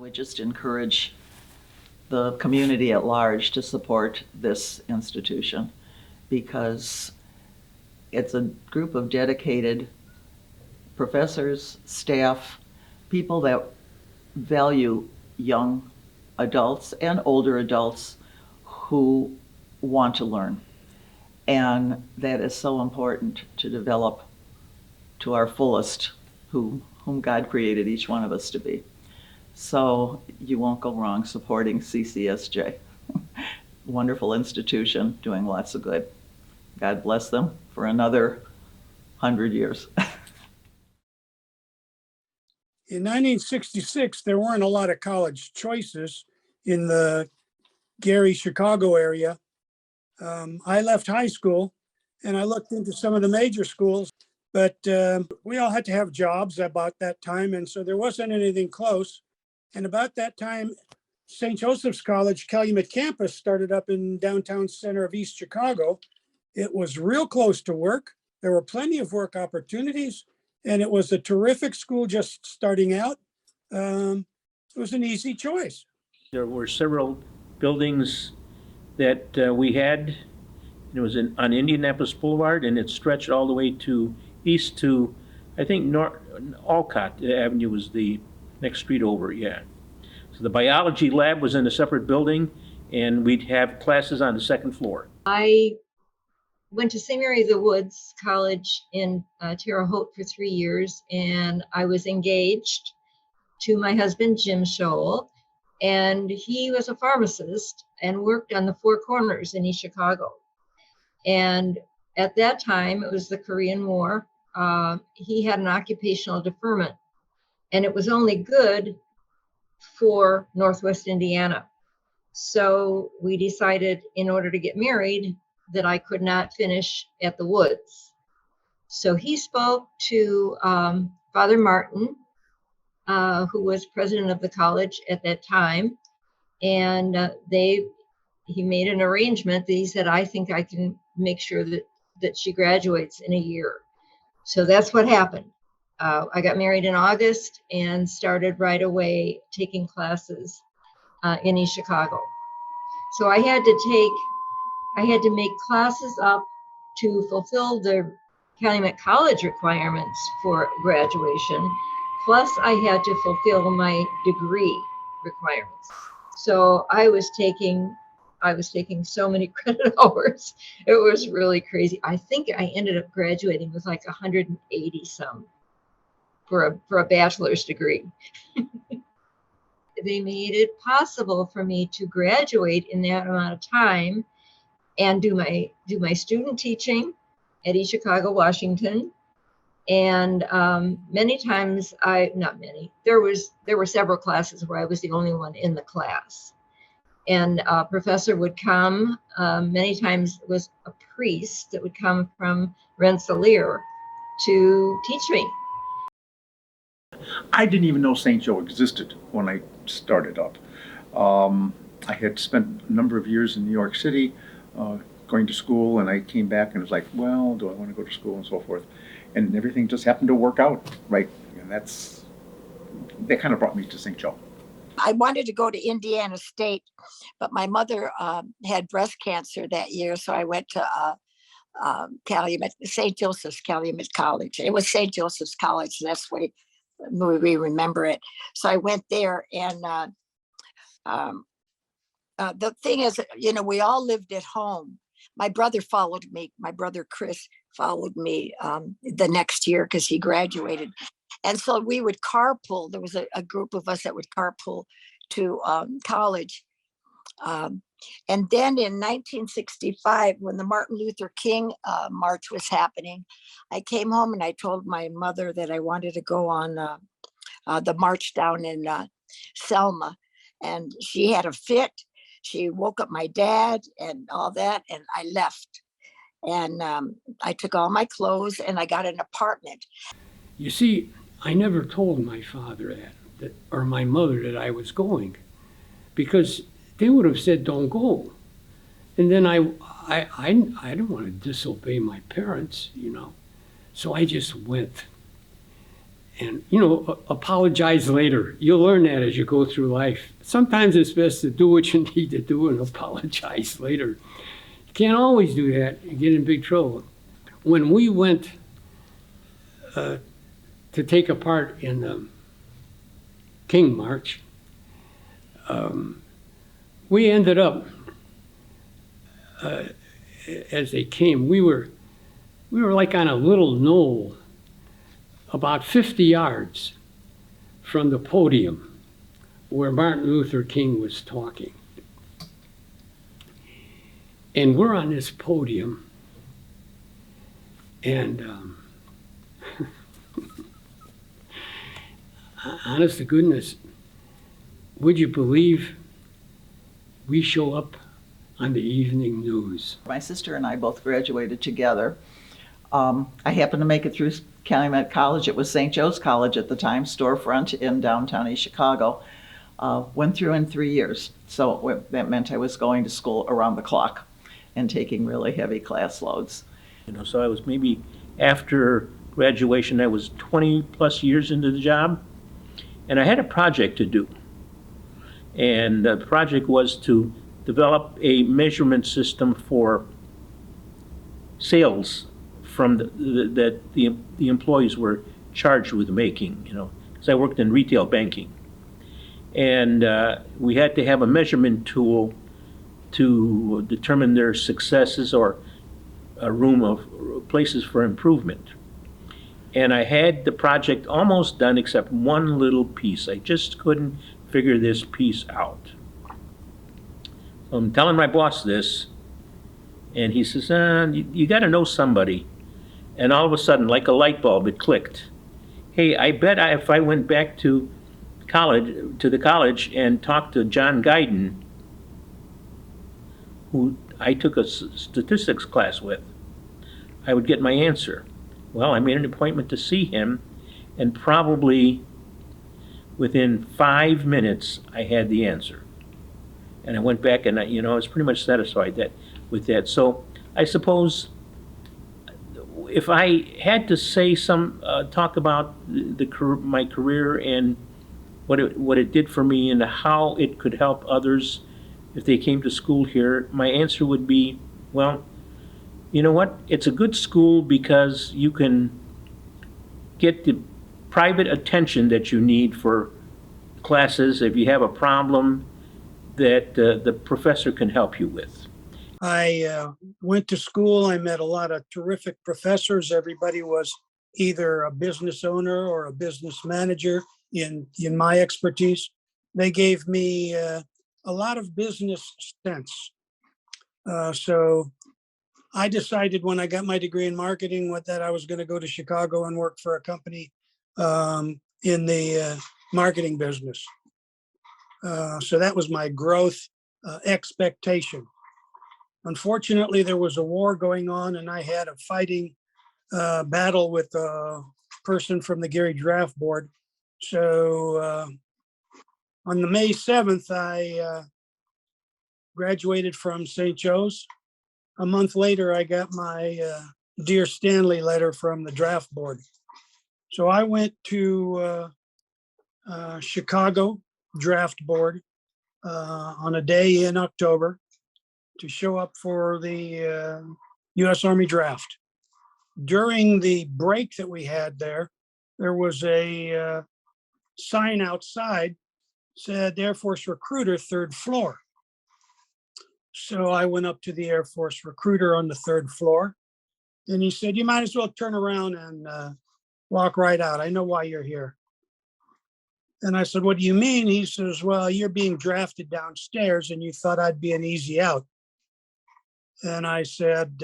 would just encourage the community at large to support this institution because it's a group of dedicated professors, staff, people that value young adults and older adults who want to learn. And that is so important to develop to our fullest whom God created each one of us to be. So you won't go wrong supporting CCSJ. Wonderful institution, doing lots of good. God bless them for another 100 years. In 1966, there weren't a lot of college choices in the Gary, Chicago area. I left high school and I looked into some of the major schools, but we all had to have jobs about that time. And so there wasn't anything close. And about that time, St. Joseph's College, Calumet campus started up in downtown center of East Chicago. It was real close to work. There were plenty of work opportunities, and it was a terrific school just starting out. It was an easy choice. There were several buildings that we had. It was on Indianapolis Boulevard, and it stretched all the way to east to, I think, Alcott Avenue was the next street over, yeah. So the biology lab was in a separate building, and we'd have classes on the second floor. I went to St. Mary of the Woods College in Terre Haute for 3 years, and I was engaged to my husband, Jim Scholl, and he was a pharmacist and worked on the Four Corners in East Chicago. And at that time, it was the Korean War. He had an occupational deferment, and it was only good for Northwest Indiana. So we decided in order to get married that I could not finish at the Woods. So he spoke to Father Martin, who was president of the college at that time. And he made an arrangement that he said, I think I can make sure that she graduates in a year. So that's what happened. I got married in August and started right away taking classes in East Chicago. So I had to make classes up to fulfill the Calumet College requirements for graduation. Plus I had to fulfill my degree requirements. So I was taking so many credit hours. It was really crazy. I think I ended up graduating with like 180 some for a bachelor's degree. They made it possible for me to graduate in that amount of time and do my student teaching at East Chicago, Washington. And many times there were several classes where I was the only one in the class. And a professor would come, many times it was a priest that would come from Rensselaer to teach me. I didn't even know St. Joe existed when I started up. I had spent a number of years in New York City going to school, and I came back and was like, well, do I want to go to school and so forth? And everything just happened to work out, right? And that kind of brought me to St. Joe. I wanted to go to Indiana State, but my mother had breast cancer that year, so I went to St. Joseph's Calumet College. It was St. Joseph's College, and that's the way we remember it. So I went there, and the thing is, we all lived at home. My brother followed me. My brother Chris followed me the next year because he graduated. And so we would carpool. There was a group of us that would carpool to college. And then in 1965, when the Martin Luther King march was happening, I came home and I told my mother that I wanted to go on the march down in Selma. And she had a fit. She woke up my dad and all that, and I left. And I took all my clothes and I got an apartment. You see, I never told my father that or my mother that I was going, because they would have said, don't go. And then I don't want to disobey my parents, So I just went. And, apologize later. You'll learn that as you go through life. Sometimes it's best to do what you need to do and apologize later. You can't always do that. You get in big trouble. When we went to take a part in the King March, we ended up, as they came, we were like on a little knoll about 50 yards from the podium where Martin Luther King was talking. And we're on this podium, and honest to goodness, would you believe we show up on the evening news? My sister and I both graduated together. I happened to make it through Calumet College. It was St. Joe's College at the time, storefront in downtown East Chicago. Went through in 3 years. So that meant I was going to school around the clock and taking really heavy class loads. So I was maybe after graduation, I was 20 plus years into the job, and I had a project to do. And the project was to develop a measurement system for sales from that the employees were charged with making, because I worked in retail banking. And we had to have a measurement tool to determine their successes or a room of places for improvement. And I had the project almost done except one little piece. I just couldn't figure this piece out. So I'm telling my boss this, and he says, you got to know somebody. And all of a sudden, like a light bulb, it clicked. Hey, I bet if I went back to the college and talked to John Guyton, who I took a statistics class with, I would get my answer. Well, I made an appointment to see him, and probably within 5 minutes, I had the answer. And I went back and I was pretty much satisfied with that. So I suppose if I had to say talk about my career and what it did for me and how it could help others if they came to school here, my answer would be, well, you know what? It's a good school because you can get the private attention that you need for classes if you have a problem that the professor can help you with. I went to school. I met a lot of terrific professors. Everybody was either a business owner or a business manager in my expertise. They gave me a lot of business sense. So I decided when I got my degree in marketing that I was going to go to Chicago and work for a company in the marketing business. So that was my growth expectation. Unfortunately, there was a war going on, and I had a fighting battle with a person from the Gary Draft Board. So on the May 7th, I graduated from St. Joe's. A month later, I got my Dear Stanley letter from the draft board. So I went to Chicago draft board on a day in October to show up for the U.S. Army draft. During the break that we had there was a sign outside said Air Force recruiter, 3rd floor. So I went up to the Air Force recruiter on the 3rd floor, and he said, you might as well turn around and walk right out. I know why you're here. And I said, what do you mean? He says, well, you're being drafted downstairs and you thought I'd be an easy out. And I said,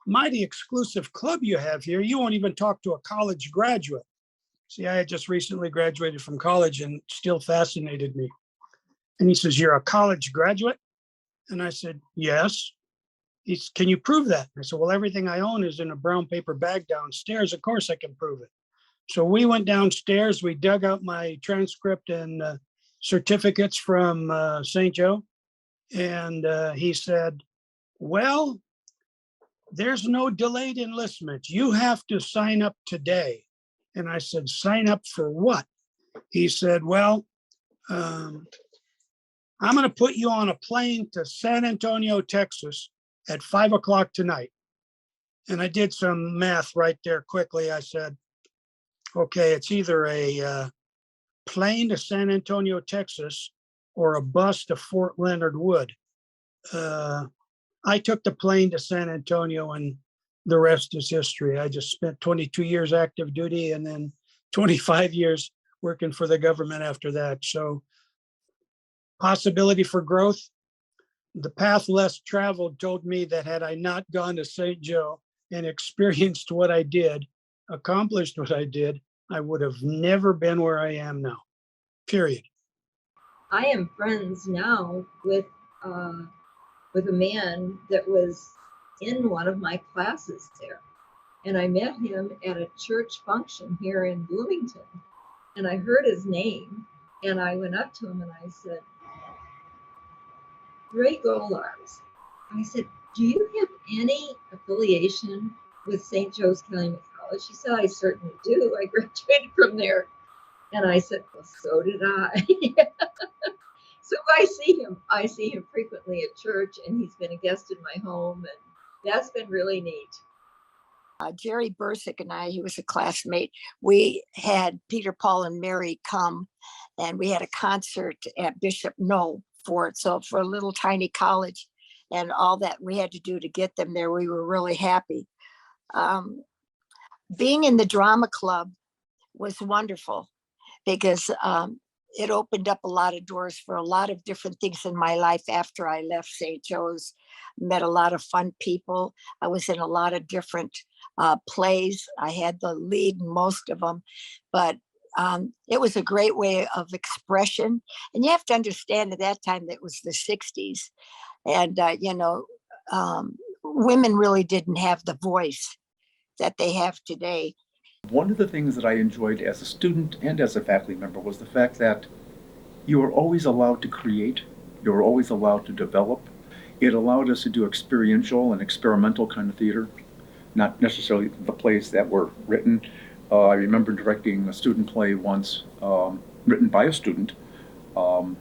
mighty exclusive club you have here. You won't even talk to a college graduate. See, I had just recently graduated from college and still fascinated me. And he says, you're a college graduate? And I said, yes. He said, can you prove that? I said, well, everything I own is in a brown paper bag downstairs. Of course I can prove it. So we went downstairs. We dug out my transcript and certificates from St. Joe. And he said, well, there's no delayed enlistment. You have to sign up today. And I said, sign up for what? He said, well, I'm going to put you on a plane to San Antonio, Texas at 5 o'clock tonight. And I did some math right there quickly. I said, okay, it's either a plane to San Antonio, Texas, or a bus to Fort Leonard Wood. I took the plane to San Antonio, and the rest is history. I just spent 22 years active duty and then 25 years working for the government after that. So possibility for growth. The path less traveled told me that had I not gone to St. Joe and experienced what I did, accomplished what I did, I would have never been where I am now, period. I am friends now with a man that was in one of my classes there. And I met him at a church function here in Bloomington. And I heard his name, and I went up to him and I said, Ray Golarz. I said, do you have any affiliation with St. Joe's Calumet College? He said, I certainly do. I graduated from there. And I said, well, so did I. So I see him frequently at church, and he's been a guest in my home, and that's been really neat. Jerry Bursick and I, he was a classmate. We had Peter, Paul, and Mary come, and we had a concert at Bishop Knoll for it. So for a little tiny college and all that we had to do to get them there, we were really happy. Being in the drama club was wonderful because it opened up a lot of doors for a lot of different things in my life after I left St. Joe's. Met a lot of fun people. I was in a lot of different plays. I had the lead in most of them, but it was a great way of expression. And you have to understand at that time that it was the 60s. And, women really didn't have the voice that they have today. One of the things that I enjoyed as a student and as a faculty member was the fact that you were always allowed to create, you were always allowed to develop. It allowed us to do experiential and experimental kind of theater, not necessarily the plays that were written. I remember directing a student play once, written by a student, and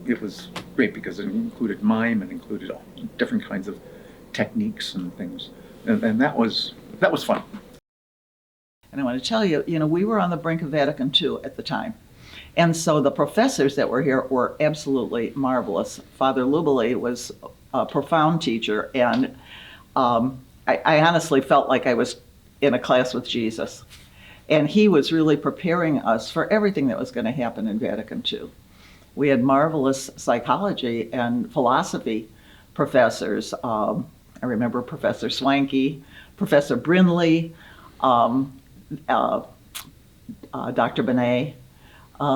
it was great because it included mime and included different kinds of techniques and things, and that was fun. And I want to tell you, we were on the brink of Vatican II at the time. And so the professors that were here were absolutely marvelous. Father Lubele was a profound teacher, and I honestly felt like I was in a class with Jesus. And he was really preparing us for everything that was going to happen in Vatican II. We had marvelous psychology and philosophy professors. I remember Professor Swanky, Professor Brinley, Dr. Benet.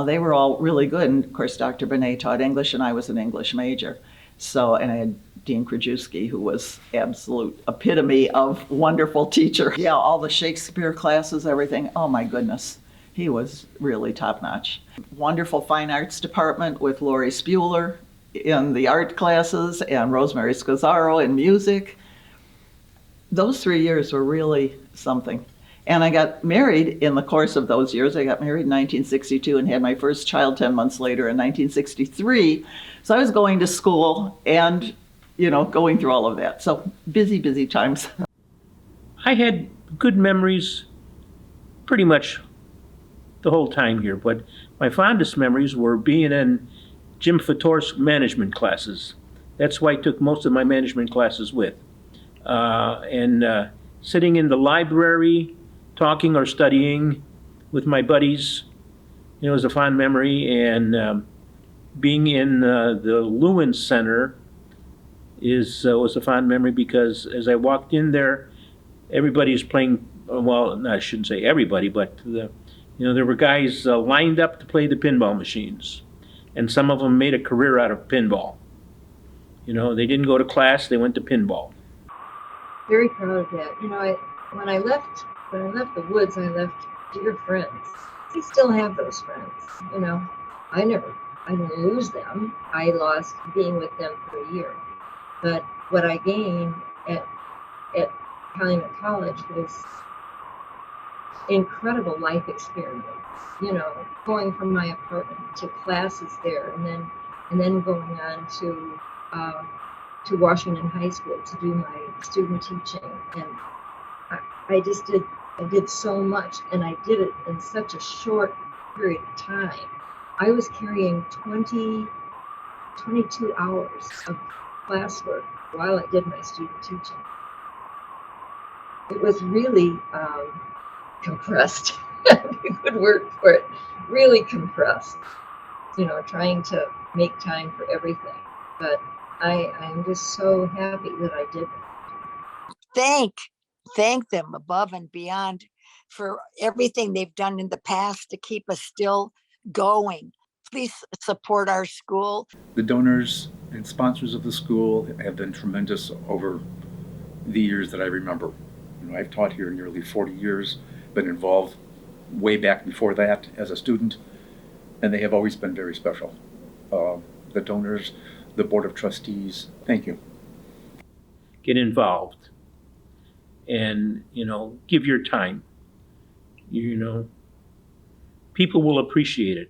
They were all really good. And of course, Dr. Benet taught English, and I was an English major. So, and I had Dean Krajewski, who was absolute epitome of wonderful teacher. Yeah, all the Shakespeare classes, everything. Oh my goodness, he was really top notch. Wonderful fine arts department with Lori Spuler in the art classes and Rosemary Scazzaro in music. Those 3 years were really something. And I got married in the course of those years. I got married in 1962 and had my first child 10 months later in 1963. So I was going to school and, going through all of that. So busy times. I had good memories pretty much the whole time here, but my fondest memories were being in Jim Fator's management classes. That's why I took most of my management classes with. And sitting in the library, talking or studying with my buddies, was a fond memory. And being in the Lewin Center was a fond memory because as I walked in there, everybody's playing. Well, I shouldn't say everybody, but there were guys lined up to play the pinball machines, and some of them made a career out of pinball. They didn't go to class; they went to pinball. Very proud of that. When I left the woods, I left dear friends. I still have those friends. I didn't lose them. I lost being with them for a year. But what I gained at Calumet College was incredible life experience. You know, going from my apartment to classes there, and then going on to Washington High School to do my student teaching, and I just did so much, and I did it in such a short period of time. I was carrying 22 hours of classwork while I did my student teaching. It was really compressed. A good word for it. Really compressed. You know, trying to make time for everything. But I'm just so happy that I did that. Thank them above and beyond for everything they've done in the past to keep us still going. Please support our school. The donors and sponsors of the school have been tremendous over the years that I remember. You know, I've taught here nearly 40 years, been involved way back before that as a student, and they have always been very special. The donors, the Board of Trustees, thank you. Get involved and, you know, give your time. You know, people will appreciate it.